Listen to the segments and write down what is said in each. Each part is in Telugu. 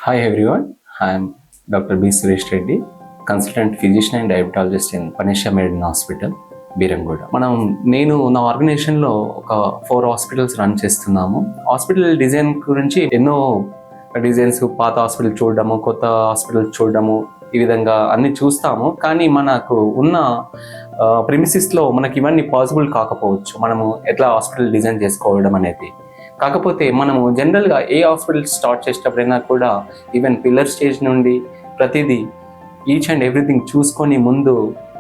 Hi everyone, I am Dr. B. Suresh Reddy, consultant physician and diabetologist in Panisha Medicine Hospital, Beeramguda. నేను నా ఆర్గనైజేషన్లో ఒక 4 హాస్పిటల్స్ రన్ చేస్తున్నాము. హాస్పిటల్ డిజైన్ గురించి ఎన్నో డిజైన్స్, పాత హాస్పిటల్ చూడడము, కొత్త హాస్పిటల్ చూడడము, ఈ విధంగా అన్ని చూస్తాము. కానీ మనకు ఉన్న ప్రిమిసిస్లో మనకి ఇవన్నీ పాసిబుల్ కాకపోవచ్చు. మనము ఎట్లా హాస్పిటల్ డిజైన్ చేసుకోవడం అనేది. కాకపోతే మనము జనరల్గా ఏ హాస్పిటల్ స్టార్ట్ చేసేటప్పుడైనా కూడా ఈవెన్ పిల్లర్ స్టేజ్ నుండి ప్రతిదీ ఈచ్ అండ్ ఎవ్రీథింగ్ చూసుకొని ముందు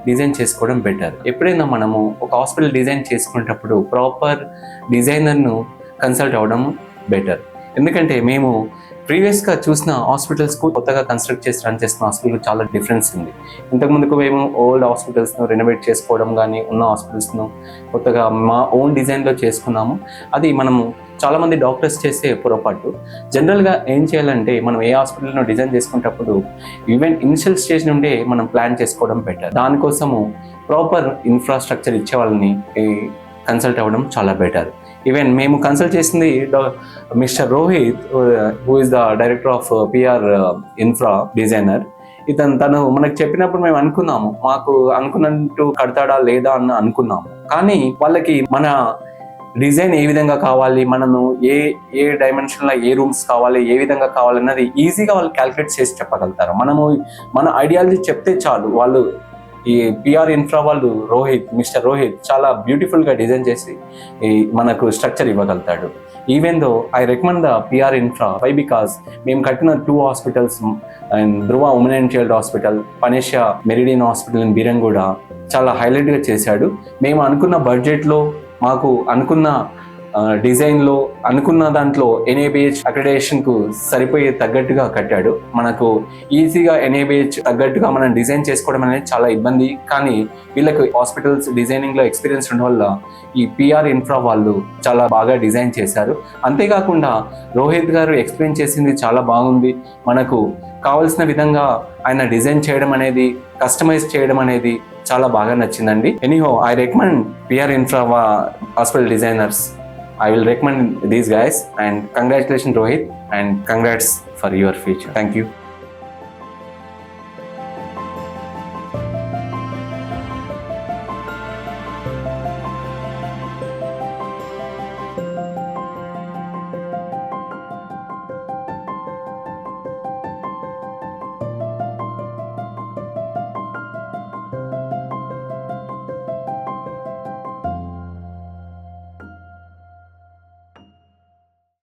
డిజైన్ చేసుకోవడం బెటర్. ఎప్పుడైనా మనము ఒక హాస్పిటల్ డిజైన్ చేసుకునేటప్పుడు ప్రాపర్ డిజైనర్ను కన్సల్ట్ అవ్వడం బెటర్. ఎందుకంటే మేము ప్రీవియస్గా చూసిన హాస్పిటల్స్కు కొత్తగా కన్స్ట్రక్ట్ చేసి రన్ చేస్తున్న హాస్పిటల్కి చాలా డిఫరెన్స్ ఉంది. ఇంతకుముందుకు మేము ఓల్డ్ హాస్పిటల్స్ను రెనోవేట్ చేసుకోవడం కానీ, ఉన్న హాస్పిటల్స్ను కొత్తగా మా ఓన్ డిజైన్లో చేసుకున్నాము. అది మనము చాలామంది డాక్టర్స్ చేసే పొరపాటు. జనరల్గా ఏం చేయాలంటే మనం ఏ హాస్పిటల్ను డిజైన్ చేసుకునేటప్పుడు ఈవెన్ ఇనిషియల్ స్టేజ్ నుండే మనం ప్లాన్ చేసుకోవడం బెటర్. దానికోసము ప్రాపర్ ఇన్ఫ్రాస్ట్రక్చర్ ఇచ్చే వాళ్ళని కన్సల్ట్ అవ్వడం చాలా బెటర్. ఈవెన్ మేము కన్సల్ట్ చేసింది mister Rohit, who is the director of PR infra designer. తను మనకు చెప్పినప్పుడు మేము అనుకున్నాము, మాకు అనుకున్నట్టు కడతాడా లేదా అని అనుకున్నాము. కానీ వాళ్ళకి మన డిజైన్ ఏ విధంగా కావాలి, మనము ఏ డైమెన్షన్లో ఏ రూమ్స్ కావాలి, ఏ విధంగా కావాలన్నది ఈజీగా వాళ్ళు క్యాలిక్యులేట్ చేసి చెప్పగలుగుతారు. మనము మన ఐడియాలజీ చెప్తే చాలు, వాళ్ళు ఈ పిఆర్ ఇన్ఫ్రా వాళ్ళు మిస్టర్ రోహిత్ చాలా బ్యూటిఫుల్గా డిజైన్ చేసి మనకు స్ట్రక్చర్ ఇవ్వగలుగుతాడు. Even though I recommend the PR Infra. Why? Because మేము కట్టిన 2 hospitals, and Dhruva Women and Child Hospital, Panacea Meridian Hospital in Beeramguda చాలా హైలైట్గా చేశాడు. మేము అనుకున్న బడ్జెట్లో, మాకు అనుకున్న డిజైన్లో, అనుకున్న దాంట్లో ఎన్ఏబిహెచ్ అక్రెడిటేషన్కు సరిపోయే తగ్గట్టుగా కట్టాడు. మనకు ఈజీగా ఎన్ఏబిహెచ్ తగ్గట్టుగా మనం డిజైన్ చేసుకోవడం అనేది చాలా ఇబ్బంది. కానీ వీళ్ళకి హాస్పిటల్స్ డిజైనింగ్లో ఎక్స్పీరియన్స్ ఉండడం వల్ల ఈ పిఆర్ ఇన్ఫ్రా వాళ్ళు చాలా బాగా డిజైన్ చేశారు. అంతేకాకుండా రోహిత్ గారు ఎక్స్ప్లెయిన్ చేసింది చాలా బాగుంది. మనకు కావాల్సిన విధంగా ఆయన డిజైన్ చేయడం అనేది, కస్టమైజ్ చేయడం అనేది చాలా బాగా నచ్చిందండి. Anyhow, I recommend PR infra hospital designers. I will recommend these guys, and congratulations Rohit, and congrats for your future. Thank you.